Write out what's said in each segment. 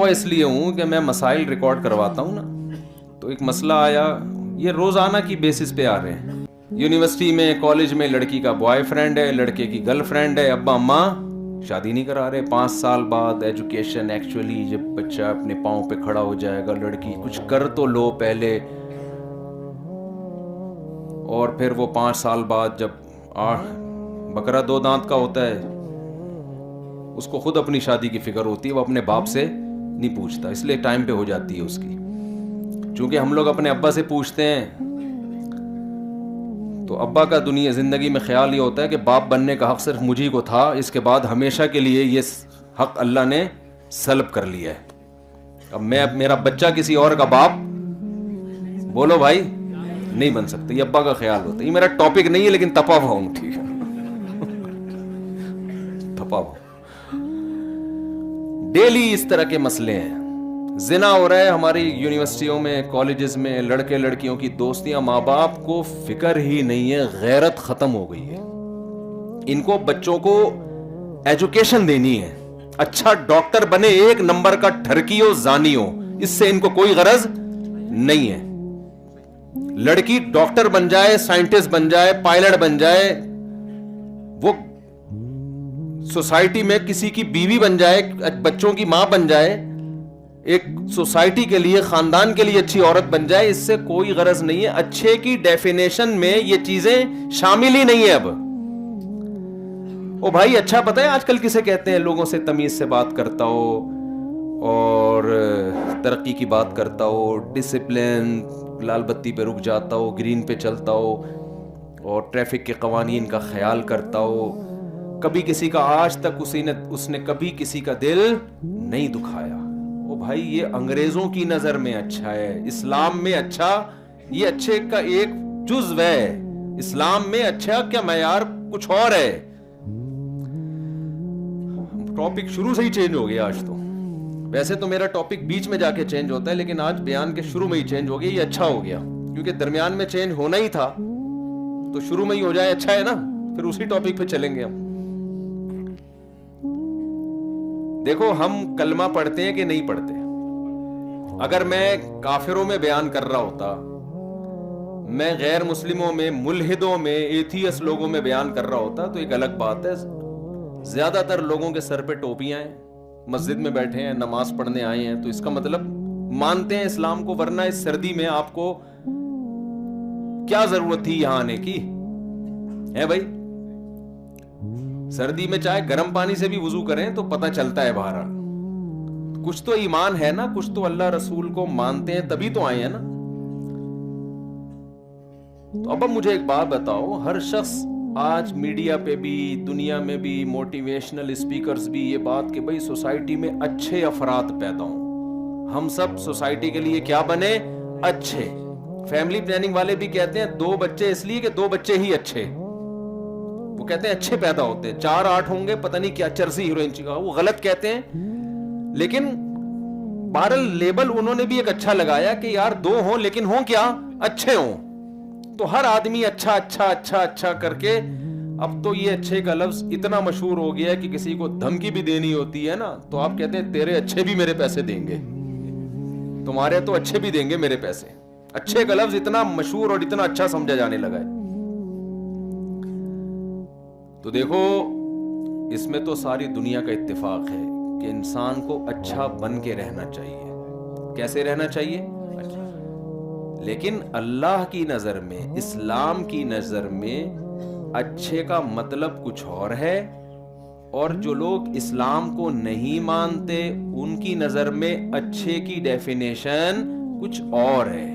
اس لیے ہوں کہ میں مسائل ریکارڈ کرواتا ہوں نا، تو ایک مسئلہ آیا، یہ روزانہ کی بیسس پہ آ رہے ہیں. یونیورسٹی میں، کالج میں لڑکی کا بوائے فرینڈ ہے، لڑکے کی گرل فرینڈ ہے، ابا اماں شادی نہیں کرا رہے. 5 سال بعد ایجوکیشن، ایکچولی جب بچہ اپنے پاؤں پہ کھڑا ہو جائے گا، لڑکی کچھ کر تو لو پہلے، اور پھر وہ 5 سال بعد جب بکرا 2 دانت کا ہوتا ہے، اس کو خود اپنی شادی کی فکر ہوتی ہے، وہ اپنے باپ سے نہیں پوچھتا، اس لیے ٹائم پہ ہو جاتی ہے اس کی. چونکہ ہم لوگ اپنے ابا سے پوچھتے ہیں، تو ابا کا دنیا زندگی میں خیال یہ ہوتا ہے کہ باپ بننے کا حق صرف مجھے کو تھا، اس کے بعد ہمیشہ کے لیے یہ حق اللہ نے سلب کر لیا ہے. اب میرا بچہ کسی اور کا باپ، بولو بھائی، نہیں بن سکتا. یہ ابا کا خیال ہوتا ہے. یہ میرا ٹاپک نہیں ہے لیکن تپا ہوا ہوں، ٹھیک ہے، تپا ہوا. ڈیلی اس طرح کے مسئلے ہیں. زنا ہو رہا ہے ہماری یونیورسٹیوں میں، کالجز میں، لڑکے لڑکیوں کی دوستیاں. ماں باپ کو فکر ہی نہیں ہے، غیرت ختم ہو گئی ہے. ان کو بچوں کو ایجوکیشن دینی ہے، اچھا ڈاکٹر بنے، 1 نمبر کا ٹھرکی ہو، زانی ہو، اس سے ان کو کوئی غرض نہیں ہے. لڑکی ڈاکٹر بن جائے، سائنٹسٹ بن جائے، پائلٹ بن جائے، وہ سوسائٹی میں کسی کی بیوی بن جائے، بچوں کی ماں بن جائے، ایک سوسائٹی کے لیے، خاندان کے لیے اچھی عورت بن جائے، اس سے کوئی غرض نہیں ہے. اچھے کی ڈیفینیشن میں یہ چیزیں شامل ہی نہیں ہے. اب او بھائی، اچھا پتہ ہے آج کل کسے کہتے ہیں؟ لوگوں سے تمیز سے بات کرتا ہو، اور ترقی کی بات کرتا ہو، ڈسپلن، لال بتی پہ رک جاتا ہو، گرین پہ چلتا ہو، اور ٹریفک کے قوانین کا خیال کرتا ہو. کبھی کسی کا آج تک اس نے کبھی کسی کا دل نہیں دکھایا. او بھائی، یہ انگریزوں کی نظر میں اچھا ہے، اسلام میں اچھا، یہ اچھے کا ایک جزو ہے. اسلام میں اچھا کیا معیار کچھ اور ہے. ٹاپک شروع سے ہی چینج ہو گیا آج تو. ویسے تو میرا ٹاپک بیچ میں جا کے چینج ہوتا ہے، لیکن آج بیان کے شروع میں ہی چینج ہو گیا. یہ اچھا ہو گیا، کیونکہ درمیان میں چینج ہونا ہی تھا، تو شروع میں ہی ہو جائے، اچھا ہے نا. پھر اسی ٹاپک پہ چلیں گے ہم. دیکھو، ہم کلمہ پڑھتے ہیں کہ نہیں پڑھتے. اگر میں کافروں میں بیان کر رہا ہوتا، میں غیر مسلموں میں، ملحدوں میں، ایتھیس لوگوں میں بیان کر رہا ہوتا تو ایک الگ بات ہے. زیادہ تر لوگوں کے سر پہ ٹوپیاں ہیں، مسجد میں بیٹھے ہیں، نماز پڑھنے آئے ہیں، تو اس کا مطلب مانتے ہیں اسلام کو. ورنہ اس سردی میں آپ کو کیا ضرورت تھی یہاں آنے کی ہے بھائی؟ سردی میں چاہے گرم پانی سے بھی وضو کریں تو پتہ چلتا ہے باہر. کچھ تو ایمان ہے نا، کچھ تو اللہ رسول کو مانتے ہیں، تبھی تو آئے ہیں نا. تو اب مجھے ایک بات بتاؤ، ہر شخص آج میڈیا پہ بھی، دنیا میں بھی، موٹیویشنل اسپیکرز بھی یہ بات کہ بھئی سوسائٹی میں اچھے افراد پیدا ہوں. ہم سب سوسائٹی کے لیے کیا بنے؟ اچھے. فیملی پلاننگ والے بھی کہتے ہیں 2 بچے اس لیے کہ 2 بچے ہی اچھے. وہ کہتے ہیں اچھے پیدا ہوتے ہیں، 4-8 ہوں گے، پتہ نہیں کیا چرسی ہیروئن چکا. وہ غلط کہتے ہیں، لیکن بہرحال لیبل انہوں نے بھی ایک اچھا لگایا کہ یار 2 ہوں، لیکن ہوں کیا؟ اچھے ہوں. تو ہر آدمی اچھا اچھا اچھا اچھا کر کے، اب تو یہ اچھے کا لفظ اتنا مشہور ہو گیا ہے کہ کسی کو دھمکی بھی دینی ہوتی ہے نا، تو آپ کہتے ہیں تیرے اچھے بھی میرے پیسے دیں گے، تمہارے تو اچھے بھی دیں گے میرے پیسے. اچھے کا لفظ اتنا مشہور اور اتنا اچھا سمجھا جانے لگا ہے. تو دیکھو، اس میں تو ساری دنیا کا اتفاق ہے کہ انسان کو اچھا بن کے رہنا چاہیے. کیسے رہنا چاہیے؟ لیکن اللہ کی نظر میں، اسلام کی نظر میں اچھے کا مطلب کچھ اور ہے، اور جو لوگ اسلام کو نہیں مانتے ان کی نظر میں اچھے کی ڈیفینیشن کچھ اور ہے.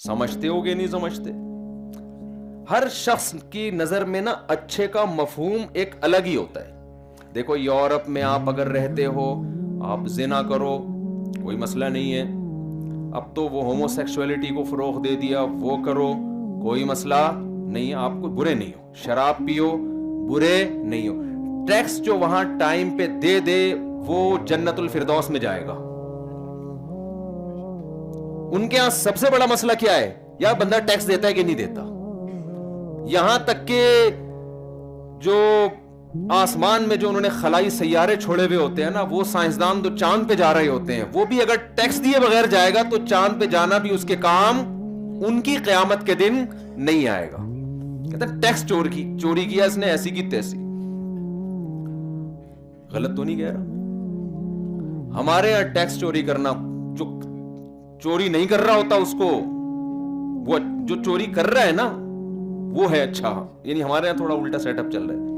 سمجھتے ہو گے نہیں سمجھتے؟ ہر شخص کی نظر میں نا اچھے کا مفہوم ایک الگ ہی ہوتا ہے. دیکھو، یورپ میں آپ اگر رہتے ہو، آپ زنا کرو، کوئی مسئلہ نہیں ہے. اب تو وہ ہومو سیکسولیٹی کو فروغ دے دیا، وہ کرو، کوئی مسئلہ نہیں ہے، آپ کو برے نہیں ہو. شراب پیو، برے نہیں ہو. ٹیکس جو وہاں ٹائم پہ دے دے وہ جنت الفردوس میں جائے گا. ان کے ہاں سب سے بڑا مسئلہ کیا ہے؟ یا بندہ ٹیکس دیتا ہے کہ نہیں دیتا. یہاں تک کہ جو آسمان میں جو انہوں نے خلائی سیارے چھوڑے ہوئے ہوتے ہیں نا, وہ سائنسدان تو چاند پہ جا رہے ہوتے ہیں, وہ بھی اگر ٹیکس دیے بغیر جائے گا تو چاند پہ جانا بھی اس کے کام ان کی قیامت کے دن نہیں آئے گا. کہتے ہیں ٹیکس چوری کیا اس نے, ایسی کی تیسی. غلط تو نہیں کہہ رہا. ہمارے یہاں ٹیکس چوری کرنا, جو چوری نہیں کر رہا ہوتا اس کو, وہ جو چوری کر رہا ہے نا وہ ہے اچھا. یعنی ہمارے یہاں تھوڑا الٹا سیٹ اپ چل رہا ہے.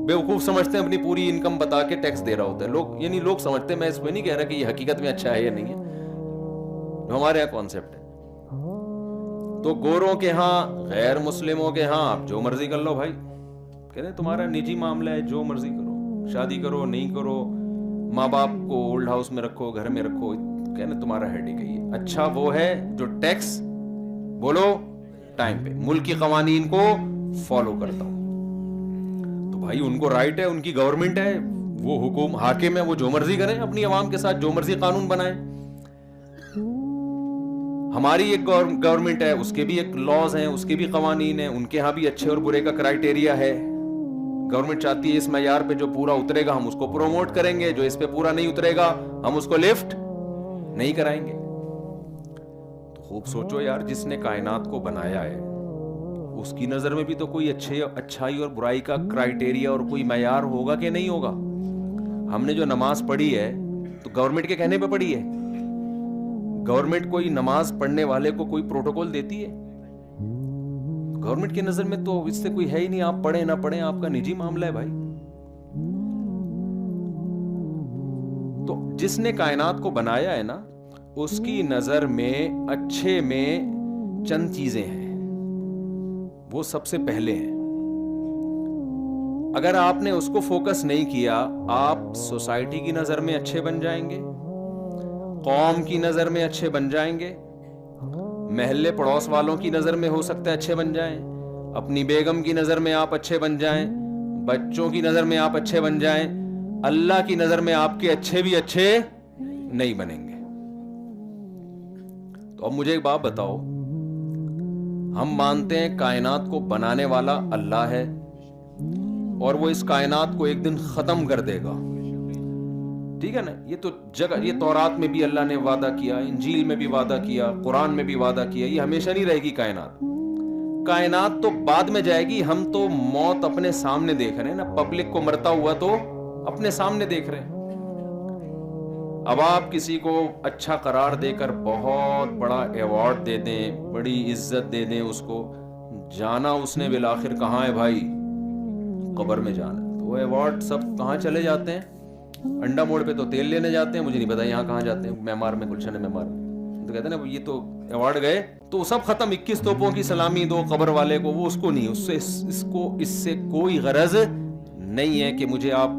بیوقوف سمجھتے ہیں اپنی پوری انکم بتا کے ٹیکس دے رہا ہوتا ہے لوگ. یعنی لوگ سمجھتے ہیں, میں اس میں نہیں کہہ رہا کہ یہ حقیقت میں اچھا ہے یا نہیں ہے, ہمارے یہاں کانسیپٹ ہے. تو گوروں کے ہاں, غیر مسلموں کے ہاں آپ جو مرضی کر لو بھائی. کہتے ہیں تمہارا نجی معاملہ ہے, جو مرضی کرو, شادی کرو نہیں کرو, ماں باپ کو اولڈ ہاؤس میں رکھو, گھر میں رکھو, کہنے تمہارا ہیڈیک ہے. اچھا وہ ہے جو ٹیکس بولو ٹائم پہ, ملک کی قوانین کو فالو کرتا ہوں. تو بھائی ان کو رائٹ ہے, ان کی گورنمنٹ ہے, وہ حاکم ہے, وہ جو مرضی کریں, اپنی عوام کے ساتھ جو مرضی قانون بنائیں. ہماری ایک گورنمنٹ ہے, اس کے بھی ایک لاز ہیں, اس کے بھی قوانین ہیں, ان کے ہاں بھی اچھے اور برے کا کرائٹیریا ہے. گورنمنٹ چاہتی ہے اس معیار پہ جو پورا اترے گا ہم اس کو پروموٹ کریں گے, جو اس پہ پورا نہیں اترے گا ہم اس کو لفٹ نہیں کرائیں گے. تو خوب سوچو یار, جس نے کائنات کو بنایا ہے اس کی نظر میں بھی تو کوئی اچھائی اور برائی کا کرائٹیریا اور کوئی معیار ہوگا کہ نہیں ہوگا. ہم نے جو نماز پڑھی ہے تو گورنمنٹ کے کہنے پہ پڑھی ہے. گورنمنٹ کوئی نماز پڑھنے والے کو کوئی پروٹوکول دیتی ہے؟ گورنمنٹ کی نظر میں تو اس سے کوئی ہے ہی نہیں. آپ پڑھیں نہ پڑھیں آپ کا نجی معاملہ ہے بھائی. تو جس نے کائنات کو بنایا ہے نا, اس کی نظر میں اچھے میں چند چیزیں ہیں, وہ سب سے پہلے ہیں. اگر آپ نے اس کو فوکس نہیں کیا, آپ سوسائٹی کی نظر میں اچھے بن جائیں گے, قوم کی نظر میں اچھے بن جائیں گے, محلے پڑوس والوں کی نظر میں ہو سکتا ہے اچھے بن جائیں, اپنی بیگم کی نظر میں آپ اچھے بن جائیں, بچوں کی نظر میں آپ اچھے بن جائیں, اللہ کی نظر میں آپ کے اچھے بھی اچھے نہیں بنیں گے. تو اب مجھے ایک بات بتاؤ, ہم مانتے ہیں کائنات کو بنانے والا اللہ ہے اور وہ اس کائنات کو ایک دن ختم کر دے گا, ٹھیک ہے نا. یہ تو یہ تورات میں بھی اللہ نے وعدہ کیا, انجیل میں بھی وعدہ کیا, قرآن میں بھی وعدہ کیا. یہ ہمیشہ نہیں رہے گی کائنات. کائنات تو بعد میں جائے گی. ہم تو موت اپنے سامنے دیکھ رہے ہیں نا, پبلک کو مرتا ہوا تو اپنے سامنے دیکھ رہے ہیں. اب آپ کسی کو اچھا قرار دے کر بہت بڑا ایوارڈ دے دیں, بڑی عزت دے دیں اس کو, جانا اس نے بالآخر کہاں ہے بھائی؟ قبر میں جانا. تو وہ ایوارڈ سب کہاں چلے جاتے ہیں؟ انڈا موڑ پہ تو تیل لینے جاتے ہیں, مجھے نہیں پتا یہاں کہاں جاتے ہیں, معمار میں, گلشن معمار میں. تو کہتے ہیں نا یہ تو ایوارڈ گئے تو سب ختم. 21 توپوں کی سلامی دو قبر والے کو, وہ اس کو نہیں, اس سے کوئی غرض نہیں ہے کہ مجھے آپ